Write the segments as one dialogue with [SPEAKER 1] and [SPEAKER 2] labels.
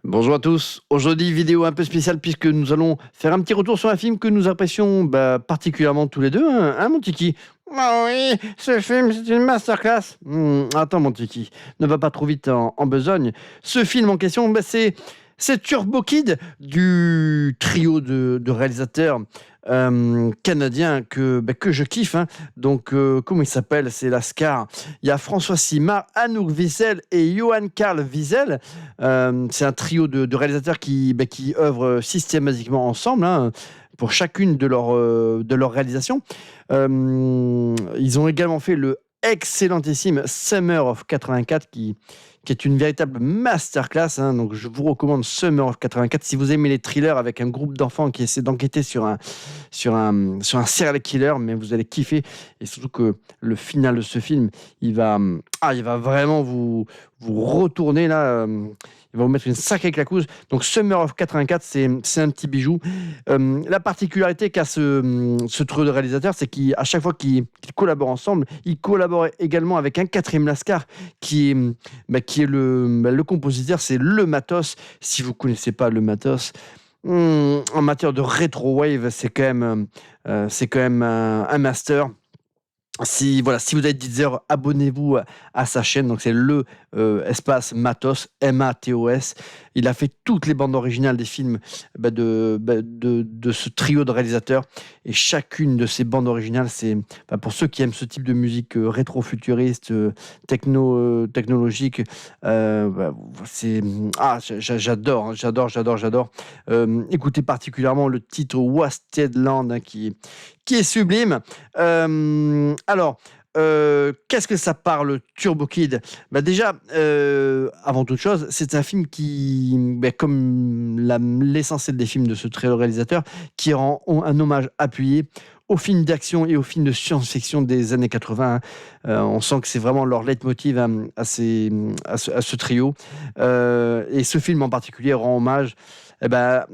[SPEAKER 1] Bonjour à tous. Aujourd'hui, vidéo un peu spéciale puisque nous allons faire un petit retour sur un film que nous apprécions particulièrement tous les deux, hein, mon Tiki? Ah oui, ce film, c'est une masterclass. Attends, mon Tiki, ne va pas trop vite en besogne. Ce film en question, c'est Turbo Kid du trio de réalisateurs canadiens que je kiffe, hein. Donc, comment il s'appelle? C'est Lascar. Il y a François Simard, Anouk Wiesel et Johan Carl Wiesel. C'est un trio de réalisateurs qui œuvrent systématiquement ensemble, hein, pour chacune de leurs réalisations. Ils ont également fait le excellentissime Summer of 84 qui est une véritable masterclass, hein. Donc je vous recommande Summer of 84 si vous aimez les thrillers avec un groupe d'enfants qui essaie d'enquêter sur un serial killer, mais vous allez kiffer. Et surtout que le final de ce film, il va vraiment vous retourner là. Il va vous mettre une sacrée claquouche. Donc Summer of 84, c'est un petit bijou. La particularité qu'a ce trio de réalisateurs, c'est qu'à chaque fois qu'ils collaborent ensemble, ils collaborent également avec un quatrième Lascar qui est le compositeur, c'est Le Matos. Si vous ne connaissez pas Le Matos, en matière de rétro wave, c'est quand même un master. Si vous avez Deezer, abonnez-vous à sa chaîne. Donc c'est le espace Matos, Matos. Il a fait toutes les bandes originales des films de ce trio de réalisateurs. Et chacune de ces bandes originales, pour ceux qui aiment ce type de musique rétro-futuriste, technologique, j'adore, hein, j'adore. Écoutez particulièrement le titre Wasted Land, hein, qui est sublime. Qu'est-ce que ça parle, Turbo Kid? Déjà, avant toute chose, c'est un film comme l'essentiel des films de ce très réalisateur, qui rend un hommage appuyé aux films d'action et aux films de science-fiction des années 80, hein. On sent que c'est vraiment leur leitmotiv à ce trio. Et ce film en particulier rend hommage voilà,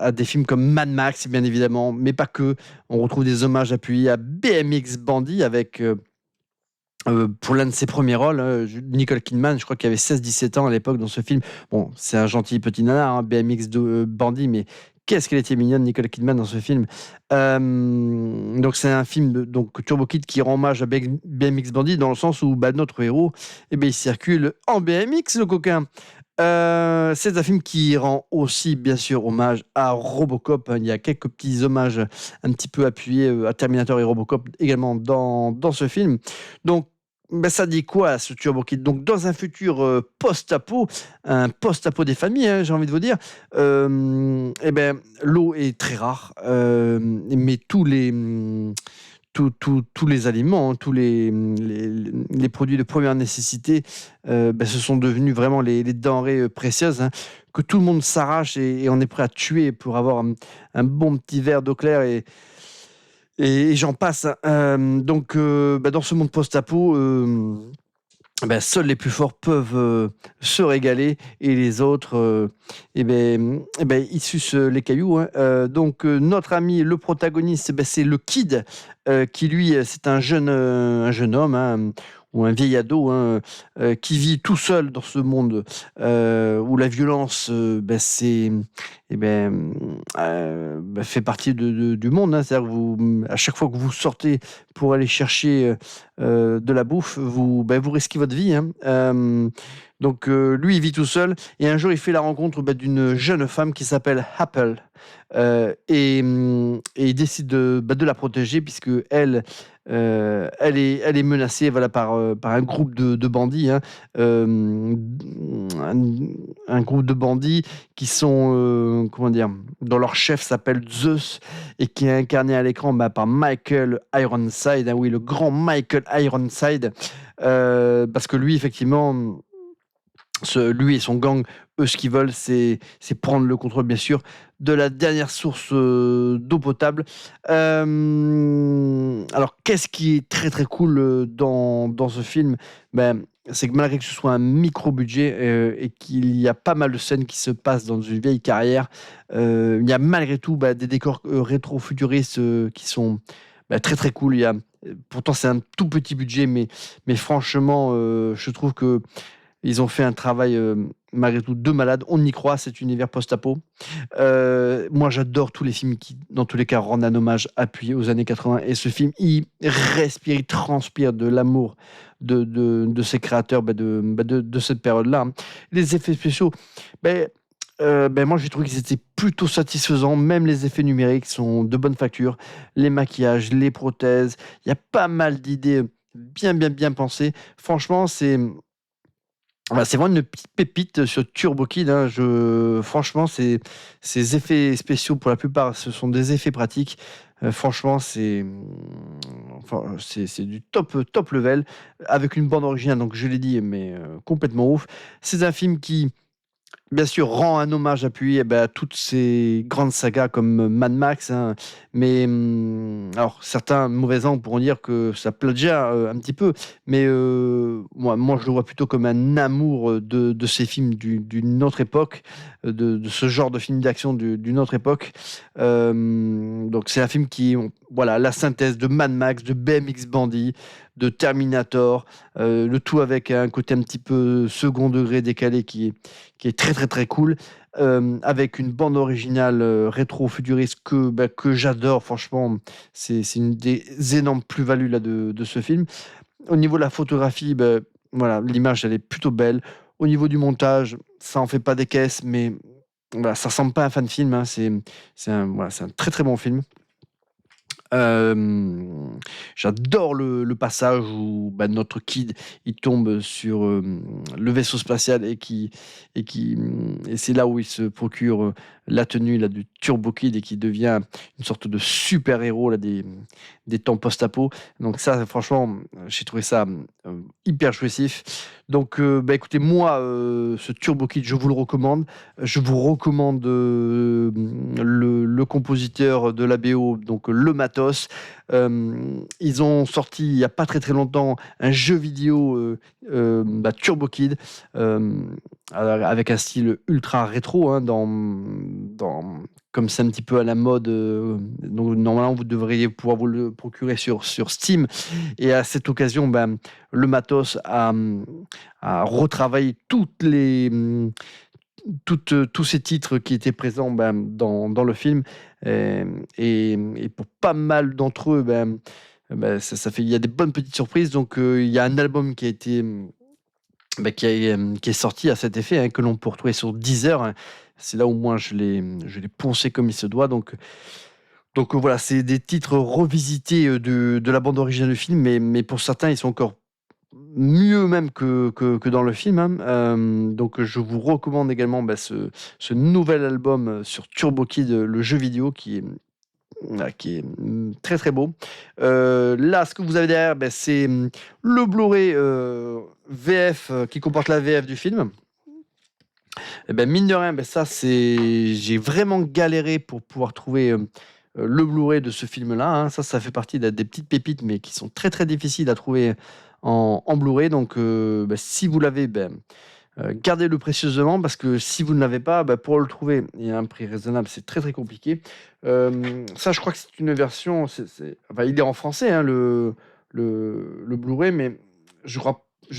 [SPEAKER 1] à des films comme Mad Max, bien évidemment, mais pas que. On retrouve des hommages appuyés à BMX Bandit avec, pour l'un de ses premiers rôles, Nicole Kidman, je crois qu'il avait 16-17 ans à l'époque dans ce film. Bon, c'est un gentil petit nanar, hein, BMX Bandit, mais qu'est-ce qu'elle était mignonne, Nicole Kidman, dans ce film. Donc c'est un film donc Turbo Kid qui rend hommage à BMX Bandit dans le sens où notre héros, il circule en BMX, le coquin. C'est un film qui rend aussi, bien sûr, hommage à Robocop, hein. Il y a quelques petits hommages un petit peu appuyés à Terminator et Robocop également dans ce film. Donc, ça dit quoi, ce Turbo Kid? Donc, dans un futur post-apo, un post-apo des familles, hein, j'ai envie de vous dire, l'eau est très rare, mais tous les aliments, hein, tous les produits de première nécessité, ce sont devenus vraiment les denrées précieuses, hein, que tout le monde s'arrache et on est prêt à tuer pour avoir un bon petit verre d'eau claire et j'en passe, hein. Dans ce monde post-apo, seuls les plus forts peuvent se régaler et les autres, ils sucent les cailloux, hein. Notre ami, le protagoniste, c'est le Kid, qui lui, c'est un jeune homme, hein, ou un vieil ado, hein, qui vit tout seul dans ce monde où la violence, fait partie du monde, hein. C'est-à-dire que à chaque fois que vous sortez pour aller chercher de la bouffe, vous risquez votre vie, hein. Lui, il vit tout seul et un jour, il fait la rencontre d'une jeune femme qui s'appelle Apple, et il décide de la protéger puisque elle est menacée, voilà, par un groupe de bandits, hein. Un groupe de bandits qui sont, comment dire, dont leur chef s'appelle Zeus et qui est incarné à l'écran par Michael Ironside, hein, oui, le grand Michael Ironside, parce que lui, effectivement, lui et son gang, eux, ce qu'ils veulent, c'est prendre le contrôle, bien sûr, de la dernière source d'eau potable. Alors, qu'est-ce qui est très très cool dans ce film? C'est que malgré que ce soit un micro-budget et qu'il y a pas mal de scènes qui se passent dans une vieille carrière, il y a malgré tout des décors rétro-futuristes qui sont très très cool. Pourtant, c'est un tout petit budget, mais franchement, je trouve que ils ont fait un travail malgré tout de malade. On y croit, cet univers post-apo. Moi, j'adore tous les films qui, dans tous les cas, rendent un hommage appuyé aux années 80. Et ce film, il respire, il transpire de l'amour de ses créateurs, de cette période-là, hein. Les effets spéciaux, ben, moi, j'ai trouvé qu'ils étaient plutôt satisfaisants. Même les effets numériques sont de bonne facture. Les maquillages, les prothèses, il y a pas mal d'idées bien pensées. Franchement, c'est vraiment une petite pépite sur Turbo Kid, hein. Franchement, ces effets spéciaux, pour la plupart, ce sont des effets pratiques. Franchement, c'est du top level, avec une bande originale, donc je l'ai dit, mais complètement ouf. C'est un film qui, bien sûr, rend un hommage appuyé à toutes ces grandes sagas comme Mad Max, hein. Mais alors, certains mauvais angles pourront dire que ça plagiat un petit peu, mais moi, je le vois plutôt comme un amour de ces films d'une autre époque, de ce genre de film d'action d'une autre époque. Donc, c'est un film qui, voilà, la synthèse de Mad Max, de BMX Bandit, de Terminator, le tout avec un côté un petit peu second degré décalé qui est très cool, avec une bande originale rétro-futuriste que j'adore. Franchement, c'est une des énormes plus-values là, de ce film. Au niveau de la photographie, voilà, l'image elle est plutôt belle. Au niveau du montage, ça en fait pas des caisses, mais voilà, ça ressemble pas à un fan film, hein. C'est un très bon film. J'adore le passage où notre Kid il tombe sur le vaisseau spatial et c'est là où il se procure la tenue là, du Turbo Kid et qui devient une sorte de super-héros là, des temps post-apo. Donc ça, franchement, j'ai trouvé ça hyper jouissif. Donc écoutez, moi, ce Turbo Kid, je vous le recommande. Je vous recommande le compositeur de la BO, donc le Matos. Ils ont sorti il n'y a pas très longtemps un jeu vidéo Turbo Kid avec un style ultra rétro, hein, comme c'est un petit peu à la mode. Donc normalement vous devriez pouvoir vous le procurer sur Steam. Et à cette occasion, le Matos a retravaillé tous ces titres qui étaient présents dans le film. Et pour pas mal d'entre eux, il y a des bonnes petites surprises. Donc il y a un album qui a été qui est sorti à cet effet, hein, que l'on peut retrouver sur Deezer, hein. C'est là où moi je l'ai poncé comme il se doit. Donc voilà, c'est des titres revisités de la bande originale du film, mais pour certains, ils sont encore mieux même que dans le film, hein. Donc je vous recommande également ce nouvel album sur Turbo Kid, le jeu vidéo qui est très beau. Là, ce que vous avez derrière, c'est le Blu-ray VF qui comporte la VF du film. Et mine de rien, j'ai vraiment galéré pour pouvoir trouver le Blu-ray de ce film-là, hein. Ça fait partie des petites pépites, mais qui sont très difficiles à trouver en Blu-ray. Donc, si vous l'avez, gardez-le précieusement, parce que si vous ne l'avez pas, pour le trouver et à un prix raisonnable, c'est très compliqué. Ça, je crois que c'est une version, enfin, il est en français, hein, le Blu-ray, mais je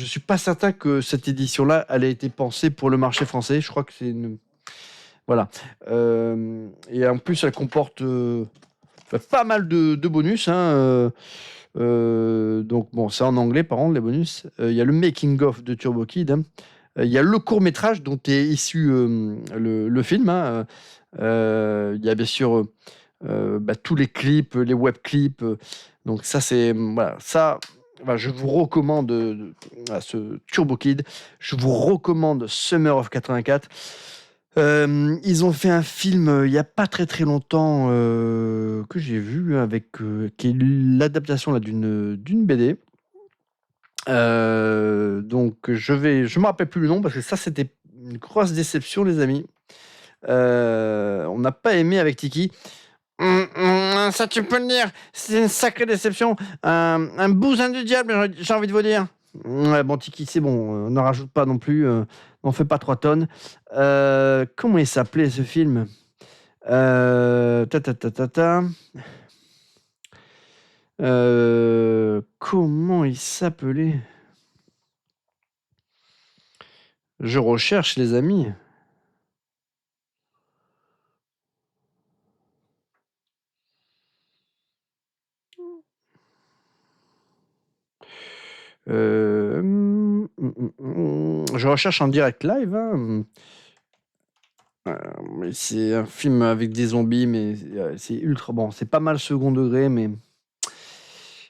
[SPEAKER 1] suis pas certain que cette édition-là, elle ait été pensée pour le marché français. Je crois que c'est une... Voilà. Et en plus, elle comporte pas mal de bonus, hein. Donc bon, c'est en anglais par contre les bonus. Il y a le making of de Turbo Kid, hein. Il y a le court métrage dont est issu le film, hein. Il y a bien sûr tous les clips, les web clips. Donc ça c'est voilà, ça. Voilà, je vous recommande voilà, ce Turbo Kid. Je vous recommande Summer of 84. Ils ont fait un film il n'y a pas très longtemps que j'ai vu qui est l'adaptation là, d'une BD. Donc je me rappelle plus le nom parce que ça c'était une grosse déception les amis. On n'a pas aimé avec Tiki. Ça tu peux le dire, c'est une sacrée déception. Un bousin du diable, j'ai envie de vous dire. Ouais, bon Tiki, c'est bon, n'en rajoute pas non plus, n'en fais pas 3 tonnes. Comment il s'appelait ce film? Ta ta ta ta ta. Comment il s'appelait? Je recherche, les amis. Je recherche en direct live, hein. Mais c'est un film avec des zombies, mais c'est ultra bon. C'est pas mal second degré, mais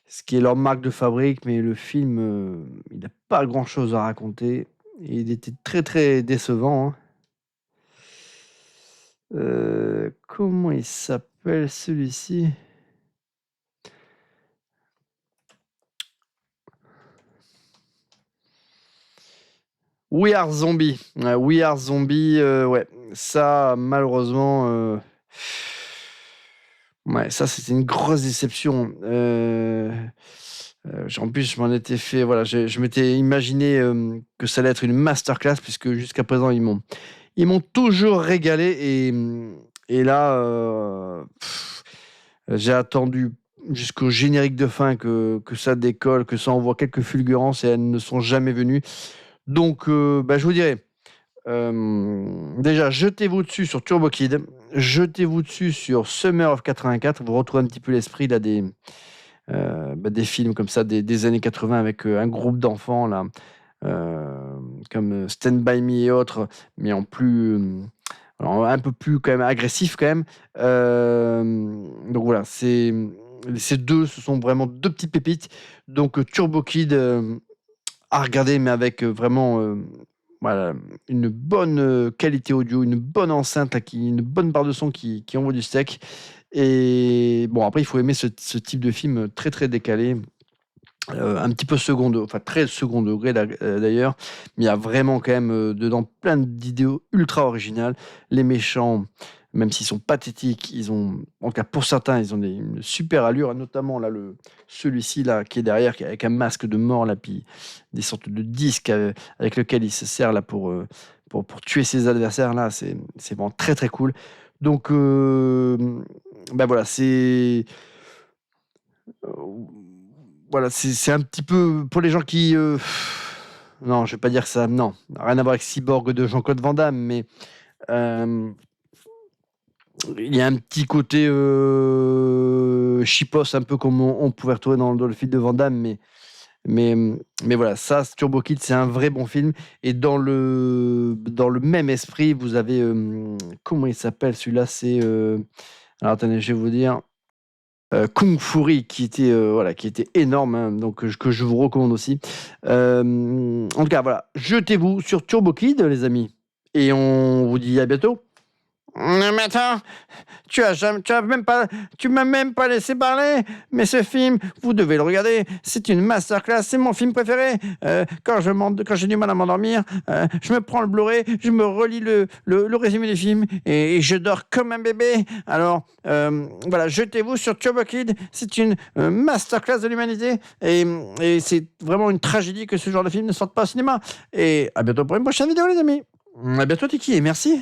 [SPEAKER 1] ce qui est leur marque de fabrique, mais le film, il n'a pas grand-chose à raconter. Et il était très très décevant, hein. Comment il s'appelle celui-ci? We Are Zombie. We Are Zombie, ouais. Ça, malheureusement, ouais, ça, c'était une grosse déception. En plus, je m'en étais fait, voilà, je m'étais imaginé que ça allait être une masterclass, puisque jusqu'à présent, ils m'ont toujours régalé. Et là, j'ai attendu jusqu'au générique de fin que ça décolle, que ça envoie quelques fulgurances, et elles ne sont jamais venues. Donc, je vous dirais, déjà, jetez-vous dessus sur Turbo Kid, jetez-vous dessus sur Summer of 84, vous retrouvez un petit peu l'esprit là des films comme ça des années 80 avec un groupe d'enfants là, comme Stand By Me et autres, mais alors, un peu plus quand même agressif quand même. Donc voilà, ces deux, ce sont vraiment deux petites pépites. Donc Turbo Kid à regarder, mais avec vraiment voilà, une bonne qualité audio, une bonne enceinte, là, une bonne barre de son qui envoie du steak. Et bon, après, il faut aimer ce type de film très très décalé, un petit peu enfin très second degré d'ailleurs, mais il y a vraiment quand même dedans plein d'idées ultra originales. Les méchants, même s'ils sont pathétiques, en tout cas pour certains, ils ont une super allure, notamment là celui-ci là qui est derrière, avec un masque de mort là, puis des sortes de disques avec lequel il se sert là pour tuer ses adversaires là. C'est vraiment très très cool. Donc voilà, euh, c'est un petit peu pour les gens qui. Non, je vais pas dire ça. Non, rien à voir avec Cyborg de Jean-Claude Van Damme, mais euh, il y a un petit côté chipos, un peu comme on pouvait retrouver dans le film de Van Damme, mais, mais voilà, ça, Turbo Kid, c'est un vrai bon film. Et dans le même esprit, vous avez. Comment il s'appelle celui-là? Alors attendez, je vais vous dire. Kung Fury qui était énorme, hein, donc que je vous recommande aussi. En tout cas, voilà, jetez-vous sur Turbo Kid, les amis, et on vous dit à bientôt. Non, mais attends, tu m'as même pas laissé parler. Mais ce film, vous devez le regarder. C'est une masterclass. C'est mon film préféré. Quand j'ai du mal à m'endormir, je me prends le Blu-ray, je me relis le résumé du film et je dors comme un bébé. Alors, voilà, jetez-vous sur Turbo Kid. C'est une masterclass de l'humanité et c'est vraiment une tragédie que ce genre de film ne sorte pas au cinéma. Et à bientôt pour une prochaine vidéo, les amis. À bientôt, Tiki, et merci.